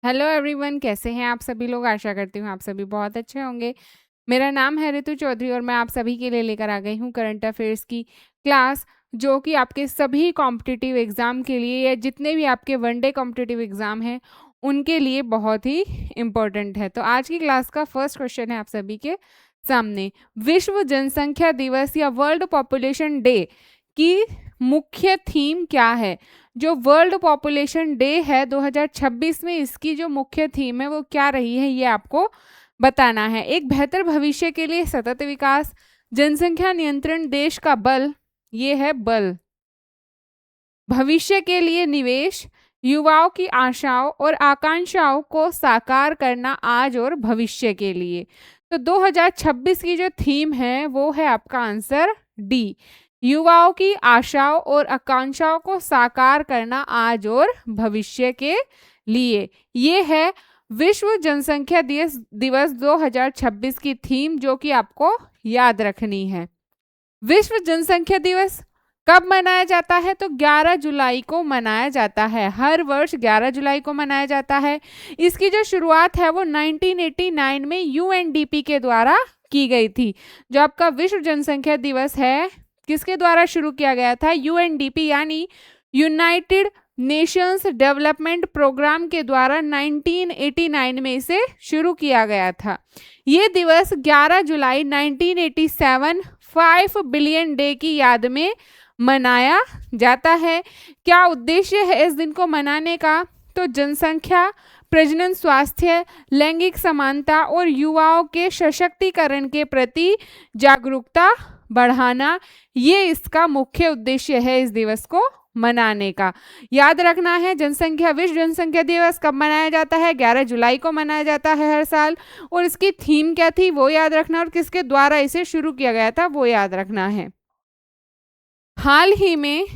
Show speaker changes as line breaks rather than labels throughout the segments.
Hello everyone, कैसे हैं आप सभी लोग। आशा करती हूँ आप सभी बहुत अच्छे होंगे। मेरा नाम है ऋतु चौधरी और मैं आप सभी के लिए लेकर आ गई हूँ करंट अफेयर्स की क्लास, जो कि आपके सभी कॉम्पिटिटिव एग्ज़ाम के लिए या जितने भी आपके वनडे कॉम्पिटिटिव एग्ज़ाम हैं उनके लिए बहुत ही इम्पोर्टेंट है। तो आज की क्लास का फर्स्ट क्वेश्चन है आप सभी के सामने। विश्व जनसंख्या दिवस या वर्ल्ड पॉपुलेशन डे की मुख्य थीम क्या है। जो वर्ल्ड पॉपुलेशन डे है 2026 में, इसकी जो मुख्य थीम है वो क्या रही है, ये आपको बताना है। एक बेहतर भविष्य के लिए सतत विकास, जनसंख्या नियंत्रण, देश का बल, ये है बल, भविष्य के लिए निवेश, युवाओं की आशाओं और आकांक्षाओं को साकार करना आज और भविष्य के लिए। तो 2026 की जो थीम है वो है आपका आंसर डी, युवाओं की आशाओं और आकांक्षाओं को साकार करना आज और भविष्य के लिए। ये है विश्व जनसंख्या दिवस 2026 की थीम, जो कि आपको याद रखनी है। विश्व जनसंख्या दिवस कब मनाया जाता है? तो 11 जुलाई को मनाया जाता है। हर वर्ष 11 जुलाई को मनाया जाता है। इसकी जो शुरुआत है वो 1989 में यूएनडीपी के द्वारा की गई थी। जो आपका विश्व जनसंख्या दिवस है, किसके द्वारा शुरू किया गया था? यूएनडीपी यानी यूनाइटेड नेशंस डेवलपमेंट प्रोग्राम के द्वारा 1989 में इसे शुरू किया गया था। ये दिवस 11 जुलाई 1987 5 बिलियन डे की याद में मनाया जाता है। क्या उद्देश्य है इस दिन को मनाने का? तो जनसंख्या, प्रजनन, स्वास्थ्य, लैंगिक समानता और युवाओं के सशक्तिकरण के प्रति जागरूकता बढ़ाना, ये इसका मुख्य उद्देश्य है इस दिवस को मनाने का। याद रखना है, जनसंख्या विश्व जनसंख्या दिवस कब मनाया जाता है? 11 जुलाई को मनाया जाता है हर साल। और इसकी थीम क्या थी वो याद रखना, और किसके द्वारा इसे शुरू किया गया था वो याद रखना है। हाल ही में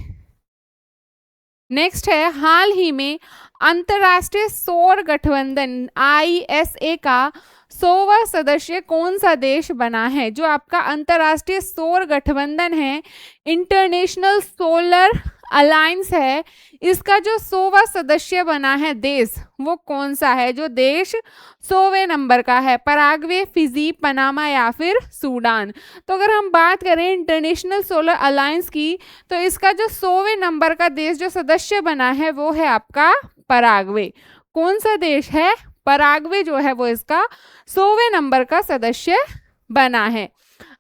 नेक्स्ट है, हाल ही में अंतर्राष्ट्रीय सौर गठबंधन ISA का 100वां सदस्य कौन सा देश बना है? जो आपका अंतर्राष्ट्रीय सौर गठबंधन है, इंटरनेशनल सोलर अलायंस है, इसका जो 100वां सदस्य बना है देश, वो कौन सा है? जो देश 100वें नंबर का है, पराग्वे, फिजी, पनामा या फिर सूडान। तो अगर हम बात करें इंटरनेशनल सोलर अलायंस की, तो इसका जो 100वें नंबर का देश जो सदस्य बना है वो है आपका पराग्वे। कौन सा देश है? पराग्वे जो है वो इसका 100वें नंबर का सदस्य बना है।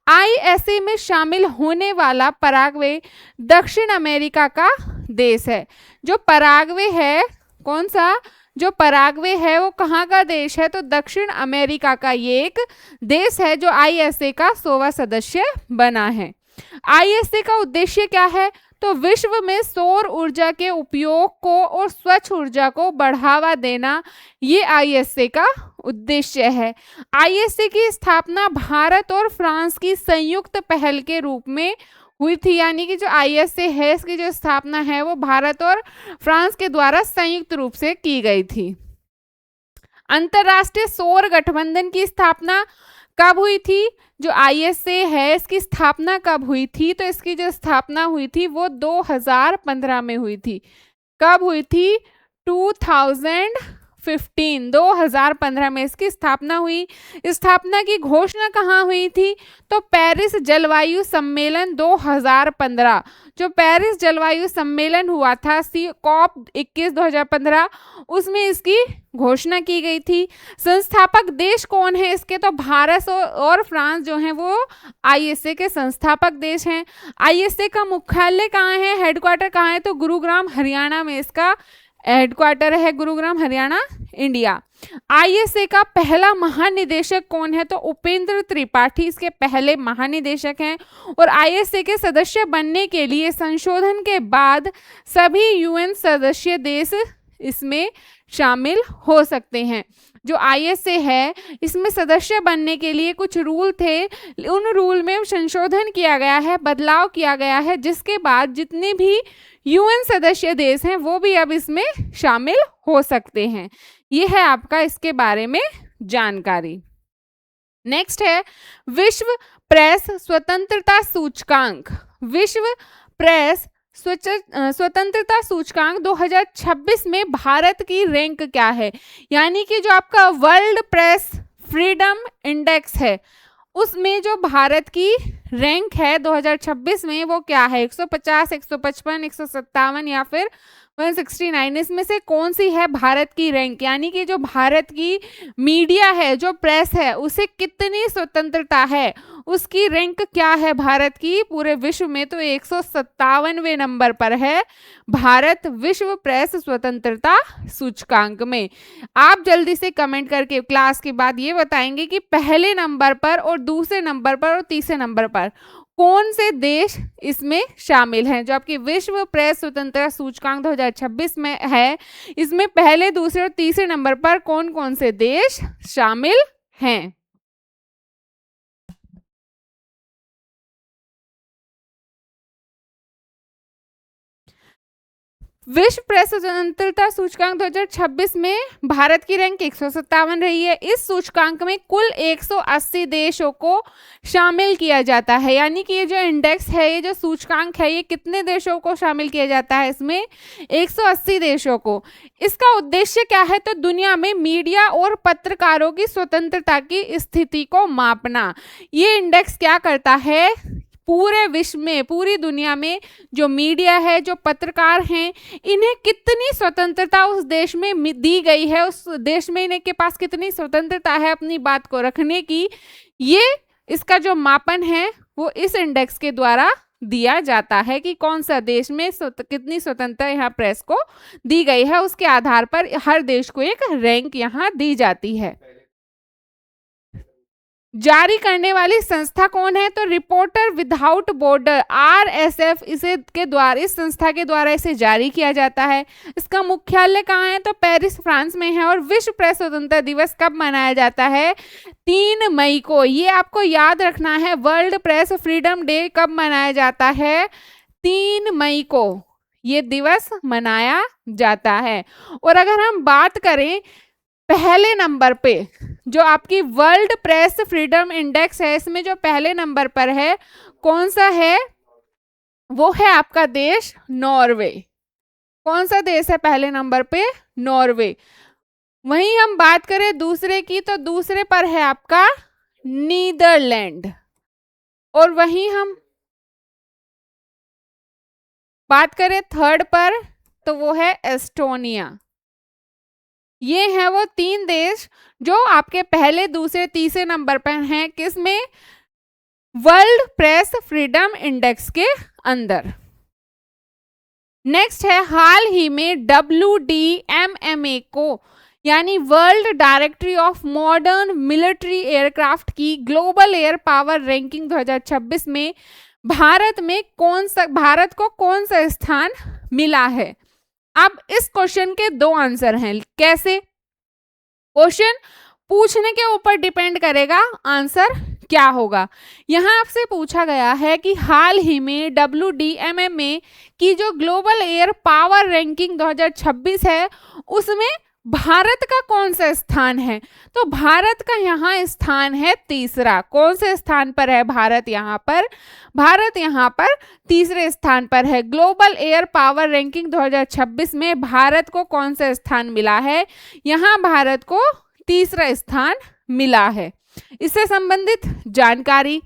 ISA में शामिल होने वाला पराग्वे दक्षिण अमेरिका का देश है। जो पराग्वे है, कौन सा? जो पराग्वे है वो कहाँ का देश है? तो दक्षिण अमेरिका का ये एक देश है जो ISA का 100वां सदस्य बना है। ISA का उद्देश्य क्या है? तो विश्व में सौर ऊर्जा के उपयोग को और स्वच्छ ऊर्जा को बढ़ावा देना, ये ISA का उद्देश्य है। ISA की स्थापना भारत और फ्रांस की संयुक्त पहल के रूप में हुई थी, यानी कि जो ISA है इसकी जो स्थापना है वो भारत और फ्रांस के द्वारा संयुक्त रूप से की गई थी। अंतर्राष्ट्रीय सौर गठबंधन की स्थापना कब हुई थी? जो ISA है इसकी स्थापना कब हुई थी? तो इसकी जो स्थापना हुई थी वो 2015 में हुई थी। कब हुई थी? 2015 में इसकी स्थापना हुई। स्थापना की घोषणा कहाँ हुई थी? तो पेरिस जलवायु सम्मेलन 2015, जो पेरिस जलवायु सम्मेलन हुआ था COP21 2015, उसमें इसकी घोषणा की गई थी। संस्थापक देश कौन है इसके? तो भारत और फ्रांस जो हैं वो ISA के संस्थापक देश हैं। ISA का मुख्यालय कहाँ है, हेडक्वार्टर कहाँ है? तो गुरुग्राम हरियाणा में इसका हेडक्वार्टर है, गुरुग्राम हरियाणा, इंडिया। ISA का पहला महानिदेशक कौन है? तो उपेंद्र त्रिपाठी इसके पहले महानिदेशक हैं। और ISA के सदस्य बनने के लिए संशोधन के बाद सभी UN सदस्य देश इसमें शामिल हो सकते हैं। जो ISA है इसमें सदस्य बनने के लिए कुछ रूल थे, उन रूल में संशोधन किया गया है, बदलाव किया गया है, जिसके बाद जितने भी UN सदस्य देश हैं वो भी अब इसमें शामिल हो सकते हैं। ये है आपका इसके बारे में जानकारी। नेक्स्ट है विश्व प्रेस स्वतंत्रता सूचकांक। विश्व प्रेस स्वतंत्रता सूचकांक 2026 में भारत की रैंक क्या है, यानी कि जो आपका वर्ल्ड प्रेस फ्रीडम इंडेक्स है उसमें जो भारत की रैंक है 2026 में वो क्या है, 150, 155, 157 या फिर 169, इसमें से कौन सी है भारत की रैंक, यानी कि जो भारत की मीडिया है, जो प्रेस है, उसे कितनी स्वतंत्रता है, उसकी रैंक क्या है भारत की पूरे विश्व में, तो 157वें नंबर पर है भारत विश्व प्रेस स्वतंत्रता सूचकांक में। आप जल्दी से कमेंट करके क्लास के बाद ये बताएंगे कि पहले नंबर पर और दूसरे नंबर पर और तीसरे नंबर पर कौन से देश इसमें शामिल हैं। जो आपकी विश्व प्रेस स्वतंत्रता सूचकांक 2026 में है, इसमें पहले, दूसरे और तीसरे नंबर पर कौन कौन से देश शामिल हैं। विश्व प्रेस स्वतंत्रता सूचकांक 2026 में भारत की रैंक 157 रही है। इस सूचकांक में कुल 180 देशों को शामिल किया जाता है, यानी कि ये जो इंडेक्स है, ये जो सूचकांक है, ये कितने देशों को शामिल किया जाता है, इसमें 180 देशों को। इसका उद्देश्य क्या है, तो दुनिया में मीडिया और पत्रकारों की स्वतंत्रता की स्थिति को मापना। ये इंडेक्स क्या करता है, पूरे विश्व में, पूरी दुनिया में जो मीडिया है, जो पत्रकार हैं, इन्हें कितनी स्वतंत्रता उस देश में दी गई है, उस देश में इन्हें के पास कितनी स्वतंत्रता है अपनी बात को रखने की, ये इसका जो मापन है वो इस इंडेक्स के द्वारा दिया जाता है कि कौन सा देश में कितनी स्वतंत्रता यहाँ प्रेस को दी गई है। उसके आधार पर हर देश को एक रैंक यहाँ दी जाती है। जारी करने वाली संस्था कौन है, तो रिपोर्टर विदाउट बॉर्डर RSF इसे के द्वारा, इस संस्था के द्वारा इसे जारी किया जाता है। इसका मुख्यालय कहाँ है, तो पेरिस फ्रांस में है। और विश्व प्रेस स्वतंत्रता दिवस कब मनाया जाता है, 3 मई को। ये आपको याद रखना है, वर्ल्ड प्रेस फ्रीडम डे कब मनाया जाता है, 3 मई को ये दिवस मनाया जाता है। और अगर हम बात करें पहले नंबर पे जो आपकी वर्ल्ड प्रेस फ्रीडम इंडेक्स है, इसमें जो पहले नंबर पर है कौन सा है, वो है आपका देश नॉर्वे। कौन सा देश है पहले नंबर पे, नॉर्वे। वहीं हम बात करें दूसरे की, तो दूसरे पर है आपका नीदरलैंड। और वहीं हम बात करें थर्ड पर, तो वो है एस्टोनिया। ये हैं वो 3 देश जो आपके पहले, दूसरे, तीसरे नंबर पर हैं, किसमें, वर्ल्ड प्रेस फ्रीडम इंडेक्स के अंदर। नेक्स्ट है, हाल ही में WDMMA को, यानी world directory of modern military aircraft की ग्लोबल एयर पावर रैंकिंग 2026 में भारत को कौन सा स्थान मिला है। अब इस क्वेश्चन के 2 आंसर हैं। कैसे, क्वेश्चन पूछने के ऊपर डिपेंड करेगा आंसर क्या होगा। यहां आपसे पूछा गया है कि हाल ही में WDMMA की जो ग्लोबल एयर पावर रैंकिंग 2026 है, उसमें भारत का कौन सा स्थान है, तो भारत का यहाँ स्थान है तीसरा। कौन से स्थान पर है भारत, यहाँ पर, भारत यहाँ पर तीसरे स्थान पर है। ग्लोबल एयर पावर रैंकिंग 2026 में भारत को कौन सा स्थान मिला है, यहाँ भारत को तीसरा स्थान मिला है। इससे संबंधित जानकारी,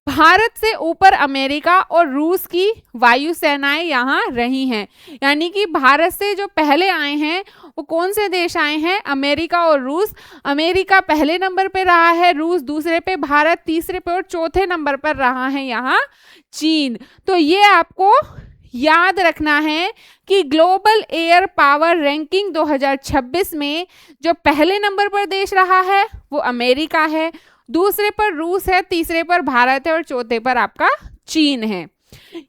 भारत से ऊपर अमेरिका और रूस की वायुसेनाएं यहाँ रही हैं, यानी कि भारत से जो पहले आए हैं वो कौन से देश आए हैं, अमेरिका और रूस। अमेरिका पहले नंबर पे रहा है, रूस दूसरे पे, भारत तीसरे पे और चौथे नंबर पर रहा है यहाँ चीन। तो ये आपको याद रखना है कि ग्लोबल एयर पावर रैंकिंग 2026 में जो पहले नंबर पर देश रहा है वो अमेरिका है, दूसरे पर रूस है, तीसरे पर भारत है और चौथे पर आपका चीन है।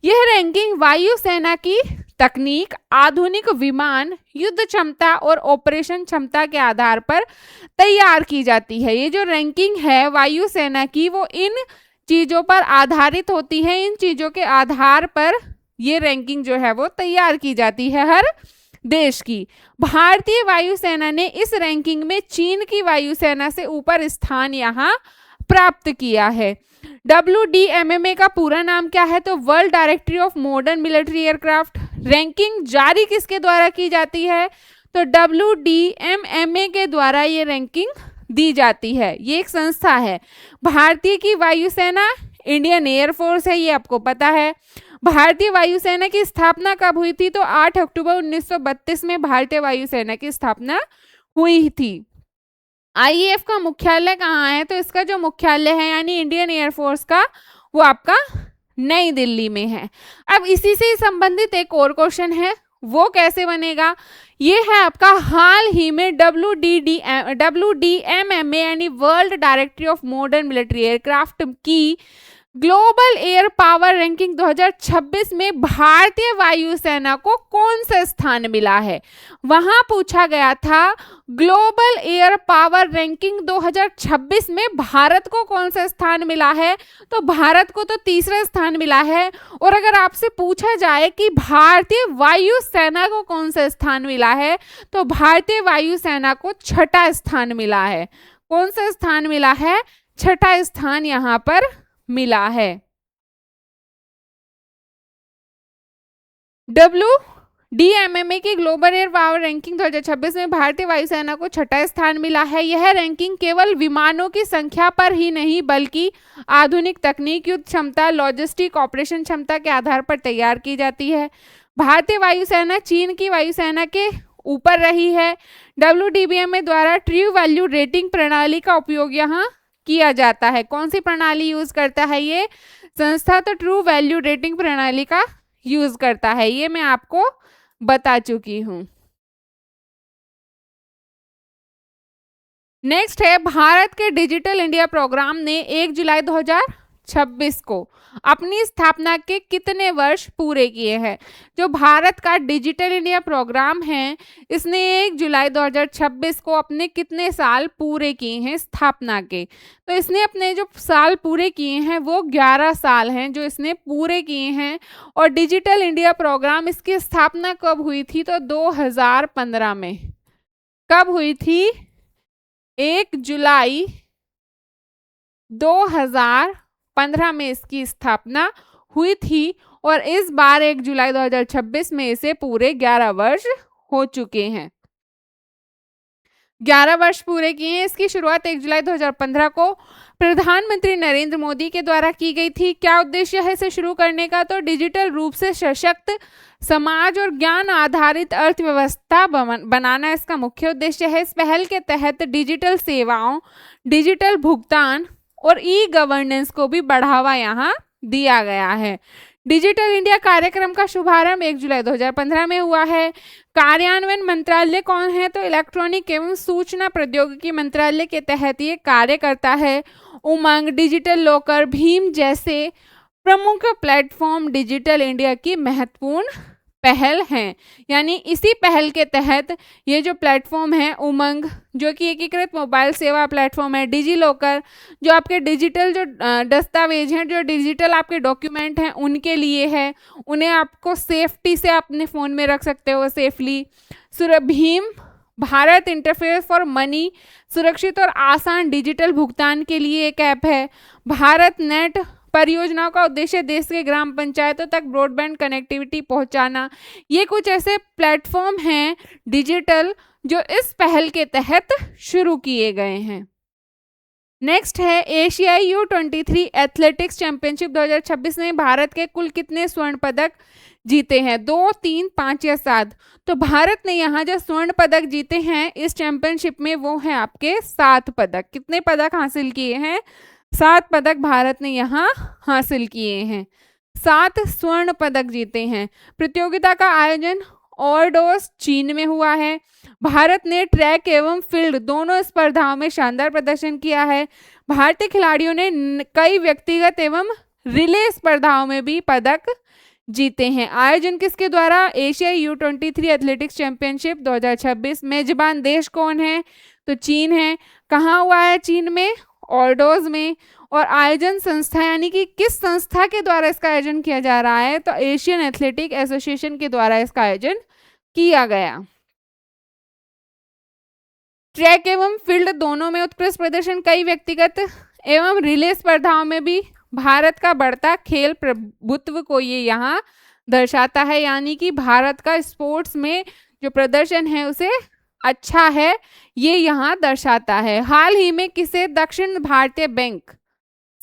यह रैंकिंग वायुसेना की तकनीक, आधुनिक विमान, युद्ध क्षमता और ऑपरेशन क्षमता के आधार पर तैयार की जाती है। ये जो रैंकिंग है वायुसेना की, वो इन चीजों पर आधारित होती है। इन चीजों के आधार पर ये रैंकिंग जो है वो तैयार की जाती है हर देश की। भारतीय वायुसेना ने इस रैंकिंग में चीन की वायुसेना से ऊपर स्थान यहाँ प्राप्त किया है। WDMMA का पूरा नाम क्या है? तो world directory of modern military aircraft. Ranking जारी किसके द्वारा की जाती है? तो WDMMA के द्वारा ये रैंकिंग दी जाती है, ये एक संस्था है। भारतीय की वायुसेना इंडियन एयरफोर्स है, ये आपको पता है। भारतीय वायुसेना की स्थापना कब हुई थी? तो 8 अक्टूबर 1932 में भारतीय वायुसेना की स्थापना हुई थी। आईएएफ का मुख्यालय कहाँ है? तो इसका जो मुख्यालय है यानी इंडियन एयरफोर्स का, वो आपका नई दिल्ली में है। अब इसी से संबंधित एक और क्वेश्चन है, वो कैसे बनेगा? ये है आपका हाल ही में WDMMA यानी world directory of modern military aircraft की ग्लोबल एयर पावर रैंकिंग 2026 में भारतीय वायुसेना को कौन सा स्थान मिला है? वहां पूछा गया था ग्लोबल एयर पावर रैंकिंग 2026 में भारत को कौन सा स्थान मिला है? तो भारत को तो तीसरा स्थान मिला है। और अगर आपसे पूछा जाए कि भारतीय वायुसेना को कौन सा स्थान मिला है, तो भारतीय वायुसेना को छठा स्थान मिला है। कौन सा स्थान मिला है? छठा स्थान यहां पर मिला है। WDMMA की ग्लोबल एयर पावर रैंकिंग 2026 में भारतीय वायुसेना को छठा स्थान मिला है। यह रैंकिंग केवल विमानों की संख्या पर ही नहीं बल्कि आधुनिक तकनीक, युद्ध क्षमता, लॉजिस्टिक, ऑपरेशन क्षमता के आधार पर तैयार की जाती है। भारतीय वायुसेना चीन की वायुसेना के ऊपर रही है। WDMMA द्वारा ट्रू वैल्यू रेटिंग प्रणाली का उपयोग यहाँ किया जाता है। कौन सी प्रणाली यूज करता है ये संस्था? तो ट्रू वैल्यू रेटिंग प्रणाली का यूज करता है, ये मैं आपको बता चुकी हूं। नेक्स्ट है भारत के डिजिटल इंडिया प्रोग्राम ने 1 जुलाई 2026 को अपनी स्थापना के कितने वर्ष पूरे किए हैं? जो भारत का डिजिटल इंडिया प्रोग्राम है, इसने 1 जुलाई 2026 को अपने कितने साल पूरे किए हैं स्थापना के? तो इसने अपने जो साल पूरे किए हैं वो 11 साल हैं जो इसने पूरे किए हैं। और डिजिटल इंडिया प्रोग्राम, इसकी स्थापना कब हुई थी? तो 2015 में। कब हुई थी? 1 जुलाई 2015 में इसकी स्थापना हुई थी। और इस बार 1 जुलाई 2026 में इसे पूरे 11 वर्ष हो चुके हैं। 11 वर्ष पूरे किए हैं। इसकी शुरुआत 1 जुलाई 2015 को प्रधानमंत्री नरेंद्र मोदी के द्वारा की गई थी। क्या उद्देश्य है इसे शुरू करने का? तो डिजिटल रूप से सशक्त समाज और ज्ञान आधारित अर्थव्यवस्था बनाना इसका मुख्य उद्देश्य है। इस पहल के तहत डिजिटल सेवाओं, डिजिटल भुगतान और ई गवर्नेंस को भी बढ़ावा यहाँ दिया गया है। डिजिटल इंडिया कार्यक्रम का शुभारंभ 1 जुलाई 2015 में हुआ है। कार्यान्वयन मंत्रालय कौन है? तो इलेक्ट्रॉनिक एवं सूचना प्रौद्योगिकी मंत्रालय के तहत ये कार्य करता है। उमंग, डिजिटल लॉकर, भीम जैसे प्रमुख प्लेटफॉर्म डिजिटल इंडिया की महत्वपूर्ण पहल हैं। यानी इसी पहल के तहत ये जो प्लेटफॉर्म है उमंग, जो कि एकीकृत मोबाइल सेवा प्लेटफॉर्म है, डिजी लॉकर जो आपके डिजिटल जो दस्तावेज हैं, जो डिजिटल आपके डॉक्यूमेंट हैं उनके लिए है, उन्हें आपको सेफ्टी से अपने फ़ोन में रख सकते हो safely. Bhim Bharat interface for money, सुरक्षित और आसान डिजिटल भुगतान के लिए एक ऐप है। भारत नेट परियोजनाओं का उद्देश्य देश के ग्राम पंचायतों तक ब्रॉडबैंड कनेक्टिविटी पहुंचाना। ये कुछ ऐसे प्लेटफॉर्म हैं डिजिटल जो इस पहल के तहत शुरू किए गए हैं। नेक्स्ट है एशियाई U23 एथलेटिक्स चैंपियनशिप 2026 में भारत के कुल कितने स्वर्ण पदक जीते हैं? 2, 3, 5 या 7? तो भारत ने यहाँ जो स्वर्ण पदक जीते हैं इस चैंपियनशिप में वो है आपके 7 पदक। कितने पदक हासिल किए हैं? 7 पदक भारत ने यहाँ हासिल किए हैं। 7 स्वर्ण पदक जीते हैं। प्रतियोगिता का आयोजन ऑर्डोस चीन में हुआ है। भारत ने ट्रैक एवं फील्ड दोनों स्पर्धाओं में शानदार प्रदर्शन किया है। भारतीय खिलाड़ियों ने कई व्यक्तिगत एवं रिले स्पर्धाओं में भी पदक जीते हैं। आयोजन किसके द्वारा? एशियाई U23 एथलेटिक्स चैंपियनशिप 2026। मेजबान देश कौन है? तो चीन है। कहाँ हुआ है? चीन में, ऑर्डोज में। और आयोजन संस्था यानी कि किस संस्था के द्वारा इसका आयोजन किया जा रहा है? तो एशियन एथलेटिक एसोसिएशन के द्वारा इसका आयोजन किया गया। ट्रैक एवं फील्ड दोनों में उत्कृष्ट प्रदर्शन, कई व्यक्तिगत एवं रिले स्पर्धाओं में भी भारत का बढ़ता खेल प्रभुत्व को ये यहाँ दर्शाता है, यानी कि भारत का स्पोर्ट्स में जो प्रदर्शन है उसे अच्छा है, ये यहाँ दर्शाता है। हाल ही में किसे दक्षिण भारतीय बैंक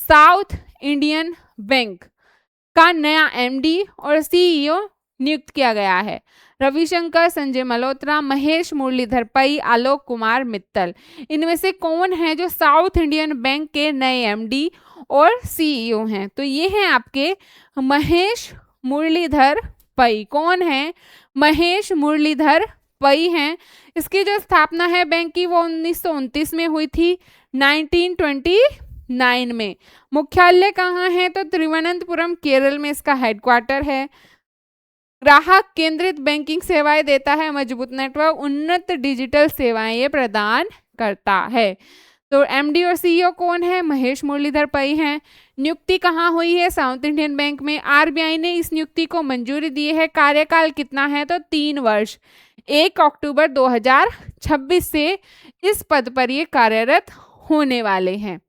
साउथ इंडियन बैंक का नया एमडी और सीईओ नियुक्त किया गया है? रविशंकर, संजय मल्होत्रा, महेश मुरलीधर पै, आलोक कुमार मित्तल। इनमें से कौन है जो साउथ इंडियन बैंक के नए एमडी और सीईओ हैं? तो ये हैं आपके महेश मुरलीधर पै। कौन है? महेश मुरलीधर पै हैं। इसकी जो स्थापना है बैंक की वो 1929 में हुई थी, 1929 में। मुख्यालय कहाँ है? तो तिरुवनंतपुरम केरल में इसका हेडक्वार्टर है। ग्राहक केंद्रित बैंकिंग सेवाएं देता है, मजबूत नेटवर्क, उन्नत डिजिटल सेवाएं ये प्रदान करता है। तो एमडी और सीईओ कौन है? महेश मुरलीधर पै हैं। नियुक्ति कहाँ हुई है? साउथ इंडियन बैंक में। आरबीआई ने इस नियुक्ति को मंजूरी दी है। कार्यकाल कितना है? तो 3 वर्ष। 1 अक्टूबर 2026 से इस पद पर ये कार्यरत होने वाले हैं।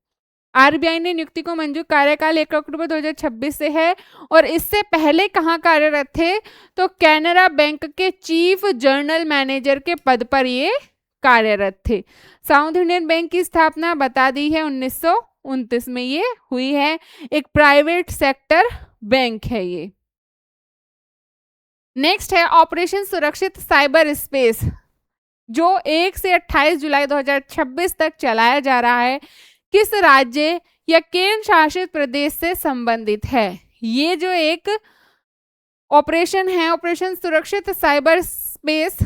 आरबीआई ने नियुक्ति को मंजूर, कार्यकाल 1 अक्टूबर 2026 से है। और इससे पहले कहाँ कार्यरत थे? तो कैनरा बैंक के चीफ जर्नल मैनेजर के पद पर ये कार्यरत थे। साउथ इंडियन बैंक की स्थापना बता दी है 1929 में ये हुई है। एक प्राइवेट सेक्टर बैंक है ये। नेक्स्ट है ऑपरेशन सुरक्षित साइबर स्पेस, जो 1 से 28 जुलाई 2026 तक चलाया जा रहा है, किस राज्य या केंद्र शासित प्रदेश से संबंधित है? ये जो एक ऑपरेशन है, ऑपरेशन सुरक्षित साइबर स्पेस,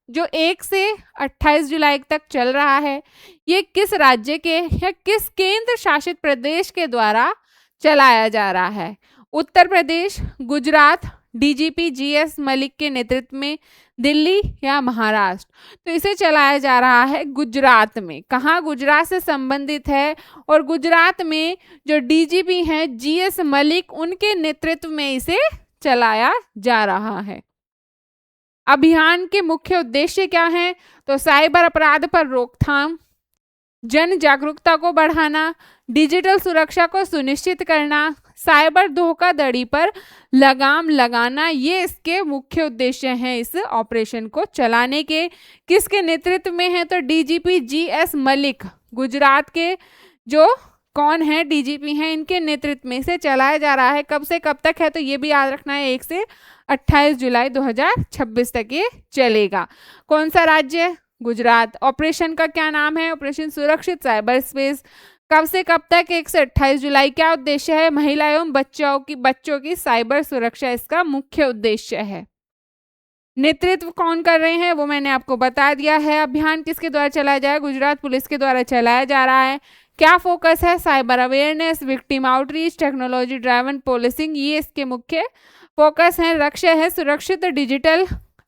जो 1 से 28 जुलाई तक चल रहा है, ये किस राज्य के या किस केंद्र शासित प्रदेश के द्वारा चलाया जा रहा है? उत्तर प्रदेश, गुजरात, डीजीपी जीएस मलिक के नेतृत्व में, दिल्ली या महाराष्ट्र? तो इसे चलाया जा रहा है गुजरात में। कहाँ? गुजरात से संबंधित है। और गुजरात में जो डीजीपी हैं जीएस मलिक, उनके नेतृत्व में इसे चलाया जा रहा है। अभियान के मुख्य उद्देश्य क्या हैं? तो साइबर अपराध पर रोकथाम, जन जागरूकता को बढ़ाना, डिजिटल सुरक्षा को सुनिश्चित करना, साइबर धोखाधड़ी पर लगाम लगाना, ये इसके मुख्य उद्देश्य हैं इस ऑपरेशन को चलाने के। किसके नेतृत्व में है? तो डीजीपी जीएस मलिक, गुजरात के जो कौन है डीजीपी हैं, इनके नेतृत्व में से चलाया जा रहा है। कब से कब तक है? तो ये भी याद रखना है, 1 से 28 जुलाई 2026 तक ये चलेगा। कौन सा राज्य? गुजरात। ऑपरेशन का क्या नाम है? ऑपरेशन सुरक्षित साइबर स्पेस। कब से कब तक? 1 से 28 जुलाई। क्या उद्देश्य है? महिला एवं बच्चों की साइबर सुरक्षा इसका मुख्य उद्देश्य है। नेतृत्व कौन कर रहे हैं वो मैंने आपको बता दिया है। अभियान किसके द्वारा चलाया जाए? गुजरात पुलिस के द्वारा चलाया जा रहा है। क्या फोकस है? Cyber awareness, victim outreach, technology driven policing, ये इसके मुख्य फोकस है। लक्ष्य है सुरक्षित डिजिटल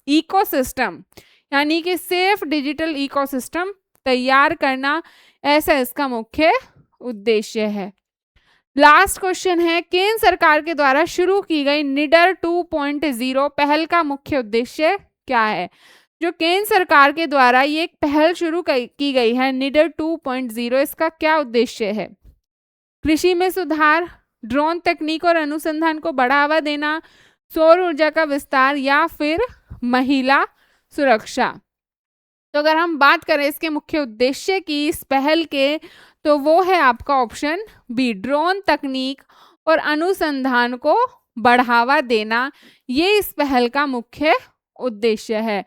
इकोसिस्टम, यानी कि सेफ डिजिटल इकोसिस्टम तैयार करना, ऐसा इसका मुख्य उद्देश्य है। लास्ट क्वेश्चन है, केंद्र सरकार के द्वारा शुरू की गई निडर 2.0 पहल का मुख्य उद्देश्य क्या है? जो केंद्र सरकार के द्वारा ये एक पहल शुरू की गई है निडर 2.0, इसका क्या उद्देश्य है? कृषि में सुधार, ड्रोन तकनीक और अनुसंधान को बढ़ावा देना, सौर ऊर्जा का विस्तार, या फिर महिला सुरक्षा? तो अगर हम बात करें इसके मुख्य उद्देश्य की इस पहल के, तो वो है आपका ऑप्शन बी, ड्रोन तकनीक और अनुसंधान को बढ़ावा देना। ये इस पहल का मुख्य उद्देश्य है।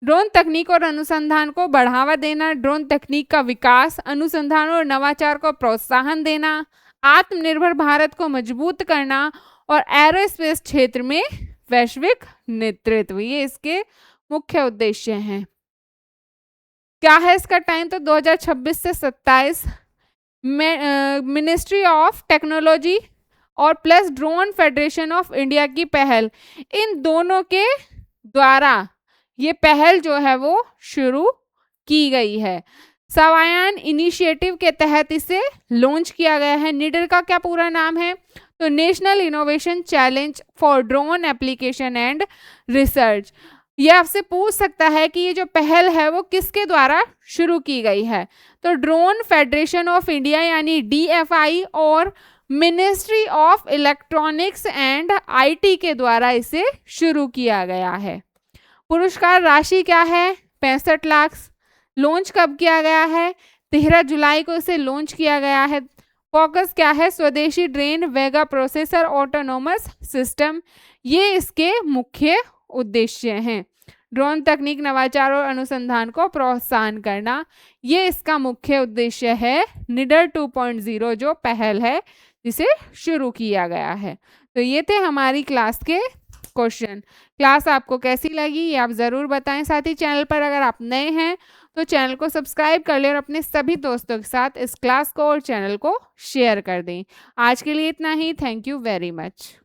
ड्रोन तकनीक और अनुसंधान को बढ़ावा देना, ड्रोन तकनीक का विकास, अनुसंधान और नवाचार को प्रोत्साहन देना, आत्मनिर्भर भारत को मजबूत करना और एरोस्पेस क्षेत्र में वैश्विक नेतृत्व, ये इसके मुख्य उद्देश्य हैं। क्या है इसका टाइम? तो 2026 से 27 में मिनिस्ट्री ऑफ टेक्नोलॉजी और plus drone federation of India की पहल, इन दोनों के द्वारा ये पहल जो है वो शुरू की गई है। सवायान इनिशिएटिव के तहत इसे लॉन्च किया गया है। निडर का क्या पूरा नाम है? तो national innovation challenge for drone application and research. ये आपसे पूछ सकता है कि ये जो पहल है वो किसके द्वारा शुरू की गई है? तो ड्रोन फेडरेशन ऑफ इंडिया यानी DFI और ministry of electronics and IT के द्वारा इसे शुरू किया गया है। पुरस्कार राशि क्या है? 65 लाख। लॉन्च कब किया गया है? 13 जुलाई को इसे लॉन्च किया गया है। फोकस क्या है? स्वदेशी ड्रेन वेगा प्रोसेसर ऑटोनोमस सिस्टम, ये इसके मुख्य उद्देश्य हैं। ड्रोन तकनीक नवाचार और अनुसंधान को प्रोत्साहन करना, ये इसका मुख्य उद्देश्य है। निडर 2.0 जो पहल है जिसे शुरू किया गया है। तो ये थे हमारी क्लास के क्वेश्चन। क्लास आपको कैसी लगी ये आप ज़रूर बताएं। साथ ही चैनल पर अगर आप नए हैं तो चैनल को सब्सक्राइब कर लें और अपने सभी दोस्तों के साथ इस क्लास को और चैनल को शेयर कर दें। आज के लिए इतना ही। Thank you very much.